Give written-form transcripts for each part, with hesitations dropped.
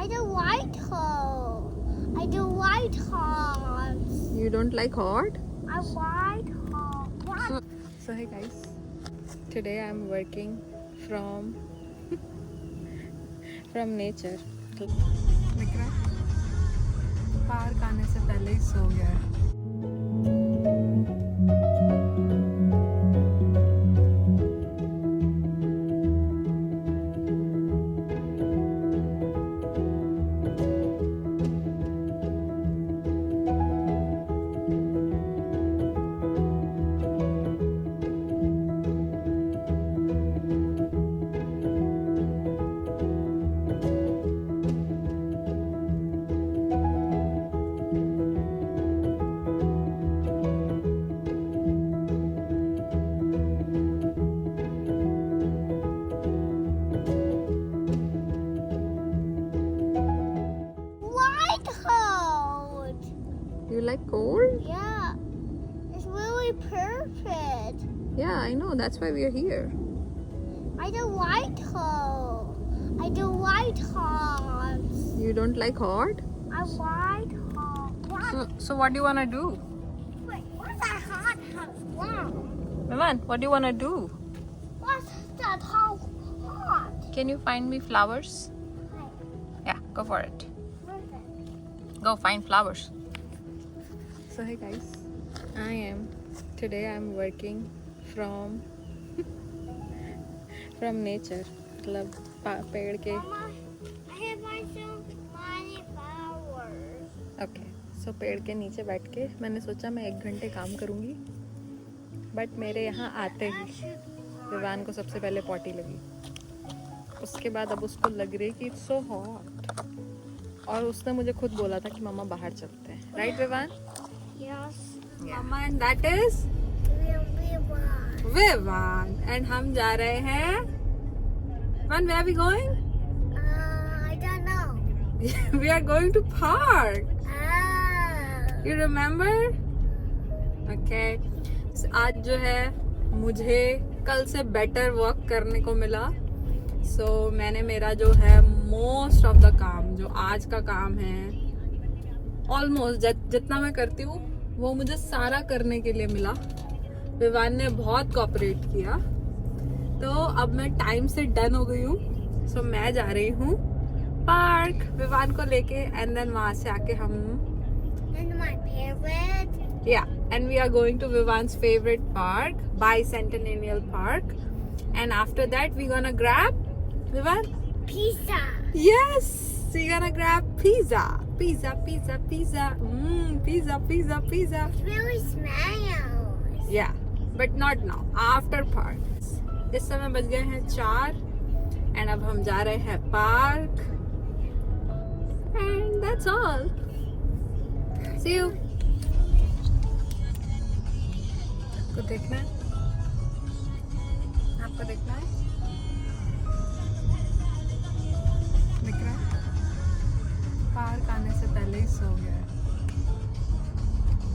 I don't like hot. I don't like hot. You don't like hot? I like hot. What? So hey guys, today I'm working from nature. दिख रहा है? Park आने से पहले ही सो गया है. Like hot. You like cold? Yeah. It's really perfect. Yeah, I know. That's why we are here. I don't like hot. I don't like hot. You don't like hot? I like hot. What? So what do you wanna do? Wait, what's that hot house? Wow. Vivan, what do you wanna do? What's that hot? Hot. Can you find me flowers? Wait, Yeah, go for it. where's it? Go find flowers. So hey guys, today I'm working from nature. मतलब पेड़ के. Mama, I have myself many flowers. Okay so पेड़ के नीचे बैठ के मैंने सोचा मैं 1 घंटे काम करूँगी, बट मेरे यहाँ आते ही विवान को सबसे पहले पॉटी लगी. उसके बाद अब उसको लग रही कि इट्स सो हॉट, और उसने मुझे खुद बोला था कि मम्मा बाहर चलते हैं. राइट विवान? Yes. मम्मा and that is Vivaan, and हम जा रहे हैं. When where are we going? I don't know. We are going to park. Ah. You remember? Okay. So, आज जो है मुझे कल से बेटर वर्क करने को मिला. So मैंने मेरा जो है मोस्ट ऑफ द काम, जो आज का काम है, ऑलमोस्ट जितना मैं करती हूँ वो मुझे सारा करने के लिए मिला. विवान ने बहुत कोऑपरेट किया, तो अब मैं टाइम से डन हो गई हूँ. सो मैं जा रही हूँ पार्क विवान को लेके, एंड देन वहां से आके हम And my favorite. and we are going to Vivan's favorite park, Bicentennial Park, and after that we're gonna grab Vivan. Pizza. Yes, we're gonna grab pizza. Pizza. It really smells. Yeah, but not now. After park. इस समय बज गए हैं 4, and अब हम जा रहे हैं park, and that's all. See you. आपको देखना है? आपको देखना है? दिख रहा है? पार्क आने से पहले ही सो गया है.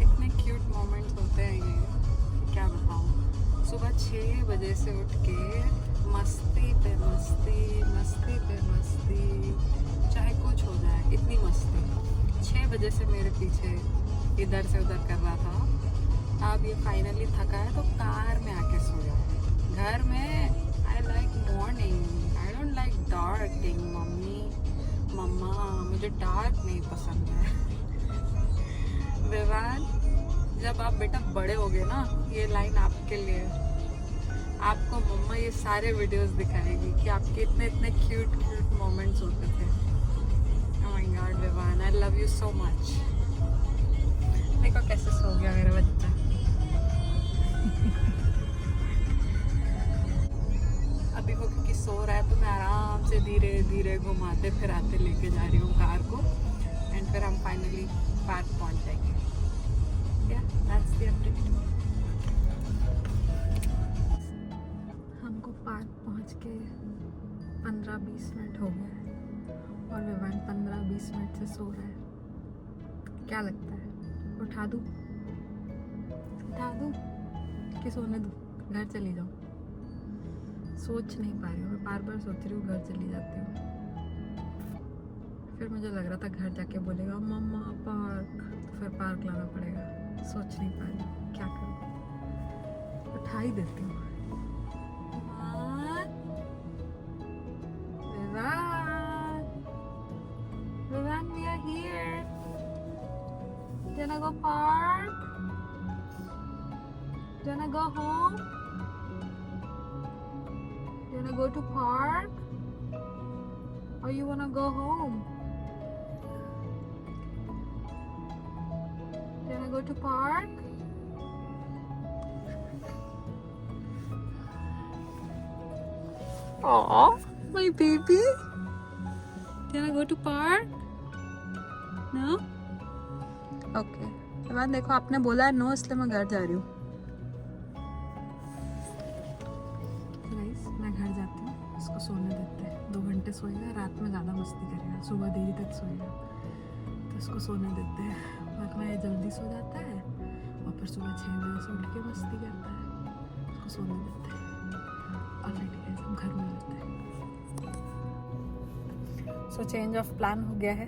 इतने क्यूट मोमेंट्स होते हैं ये, क्या बताऊँ. सुबह 6 बजे से उठ के मस्ती पे मस्ती, चाहे कुछ हो जाए, इतनी मस्ती. 6 बजे से मेरे पीछे इधर से उधर कर रहा था. अब ये फाइनली थका है तो कार में आके सोया. घर में I like morning, I don't like dark. मम्मा मुझे डार्क नहीं पसंद है. विवान, जब आप बेटा बड़े होगे ना, ये लाइन आपके लिए. आपको मम्मा ये सारे वीडियोस दिखाएगी कि आपके इतने क्यूट मोमेंट्स होते थे. Oh my god Vivaan, I love you so much. देखो कैसे सो गया मेरा बच्चा. अभी वो क्योंकि सो रहा है तो मैं आराम से धीरे धीरे घुमाते फिराते लेके जा रही हूँ कार को, एंड फिर हम फाइनली पार्क पहुँच जाएंगे. That's the update. हमको पार्क पहुंच के 15-20 मिनट हो गए, और विवान 15-20 मिनट से सो रहा है. क्या लगता है, उठा दूँ कि सोने दूँ? घर चली जाओ. सोच नहीं पा रही हूँ, मैं बार बार सोच रही हूँ घर चली जाती हूँ. फिर मुझे लग रहा था घर जाके बोलेगा मम्मा पार्क, तो फिर पार्क लाना पड़ेगा। सोच नहीं पाई क्या करूँ, उठा ही देती हूँ। Vivan, we are here. Do you wanna go park? Do you wanna go home? Do you wanna go to park? Or you wanna go home? Do you wanna go to park? Aww, my baby. Do you wanna go to park? No? Okay. Vivaan देखो, आपने बोला है no, इसलिए मैं घर जा रही हूँ। गाइस, मैं घर जाती हूँ, इसको सोने देते हैं। 2 घंटे सोएगा, रात में ज़्यादा मस्ती करेगा, सुबह देरी तक सोएगा, तो इसको सोने देते हैं। वरना ये जल्दी सो जाता है और फिर सुबह 6 बजे से उठ के मस्ती करता है। इसको सोने देते हैं। ऑलरेडी गाइस, हम घर में जाते हैं। सो चेंज ऑफ प्लान हो गया है,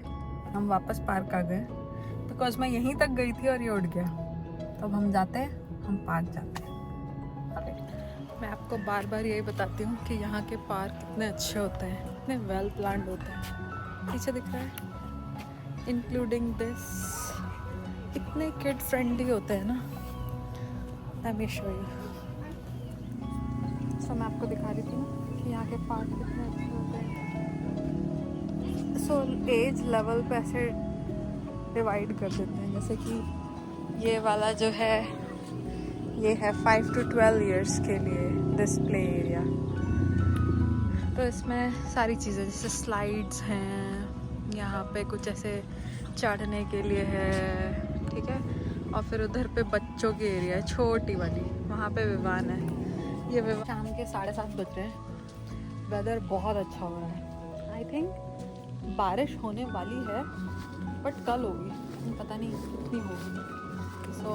हम वापस पार्क आ गए बिकॉज मैं यहीं तक गई थी और ये उठ गया। तो अब हम जाते हैं, हम पार्क जाते हैं। मैं आपको बार बार यही बताती हूँ कि यहाँ के पार्क कितने अच्छे होते हैं, इतने वेल प्लान्ड होते हैं। पीछे दिख रहा है, इंक्लूडिंग दिस, इतने किड फ्रेंडली होते हैं ना। Let me show you. So मैं आपको दिखा रही थी कि यहाँ के पार्क कितने अच्छे होते हैं। सो एज लेवल पे ऐसे डिवाइड कर देते हैं, जैसे कि ये वाला जो है ये है 5 to 12 इयर्स के लिए दिस प्ले एरिया। तो इसमें सारी चीज़ें जैसे स्लाइड्स हैं, यहाँ पे कुछ ऐसे चढ़ने के लिए है, ठीक है। और फिर उधर पे बच्चों की एरिया है छोटी वाली, वहाँ पे विवान है। ये विवान शाम के 7:30 बज रहे हैं, वेदर बहुत अच्छा हो रहा है। आई थिंक बारिश होने वाली है बट कल होगी, पता नहीं कितनी होगी। सो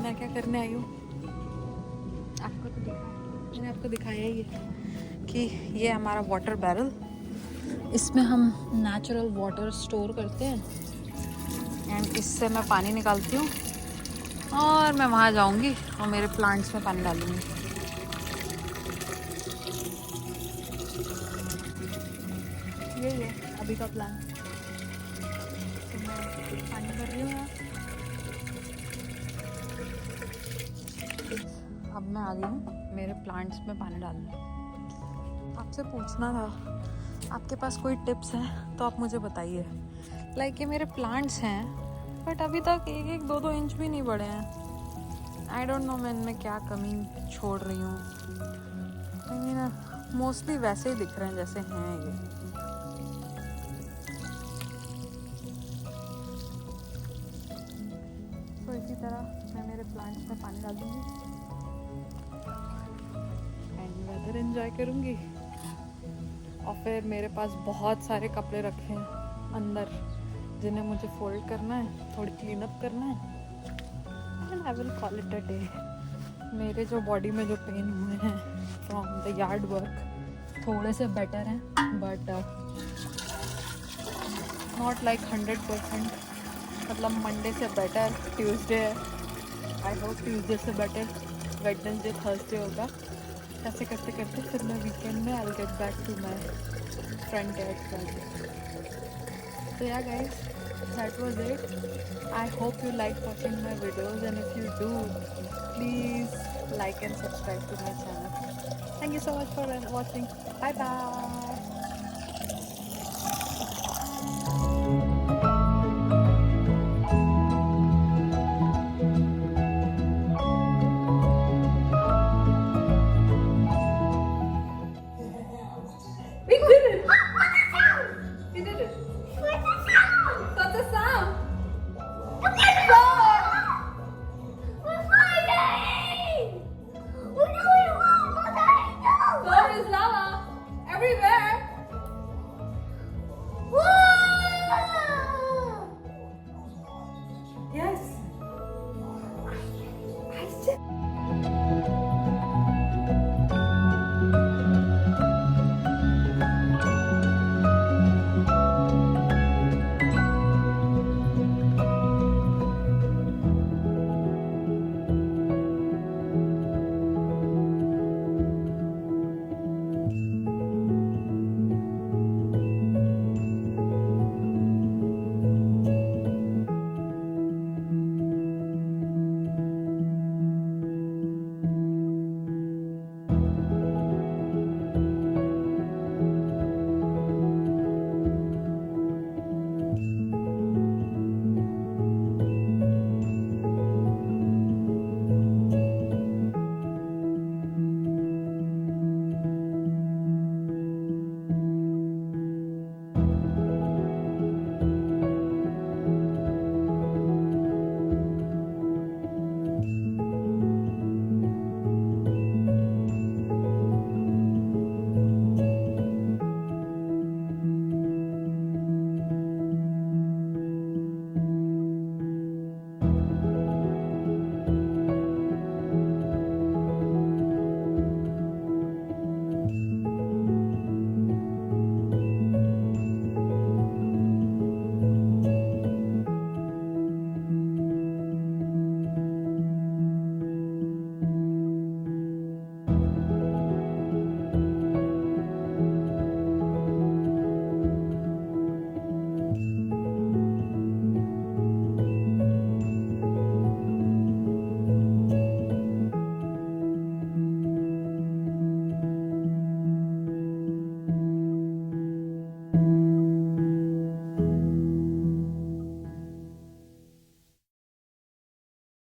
मैं क्या करने आई हूँ, आपको तो मैंने आपको दिखाया ही है कि ये हमारा वाटर बैरल, इसमें हम नेचुरल वाटर स्टोर करते हैं एंड इससे मैं पानी निकालती हूँ और मैं वहाँ जाऊँगी और मेरे प्लांट्स में पानी डालूँगी। यही है अभी का प्लान। पानी भर रही हूँ। अब मैं आ गई हूँ मेरे प्लांट्स में पानी डालने। आपसे पूछना था, आपके पास कोई टिप्स हैं तो आप मुझे बताइए। लाइक ये मेरे प्लांट्स हैं बट अभी तक 1-1, 2-2 इंच भी नहीं बढ़े हैं। आई डोंट नो मैं इनमें क्या कमी छोड़ रही हूँ। आई मीन मोस्टली वैसे ही दिख रहे हैं जैसे हैं ये। तो इसी तरह मैं मेरे प्लांट्स में पानी डाल दूँगी एंड वेदर एंजॉय करूँगी। और फिर मेरे पास बहुत सारे कपड़े रखे हैं अंदर जिन्हें मुझे फोल्ड करना है, थोड़ी क्लीन अप करना है and I will call it a day. मेरे जो बॉडी में जो पेन हुए हैं फ्रॉम द यार्ड वर्क थोड़े से बेटर हैं बट नॉट लाइक 100%। मतलब मंडे से बेटर ट्यूसडे है, आई होप ट्यूसडे से बेटर वेडनेसडे थर्सडे होगा। ऐसे करते करते फिर मैं वीकेंड में I will get back to my front end project. So yeah guys, that was it. I hope you like watching my videos and if you do, please like and subscribe to my channel. Thank you so much for watching. Bye bye.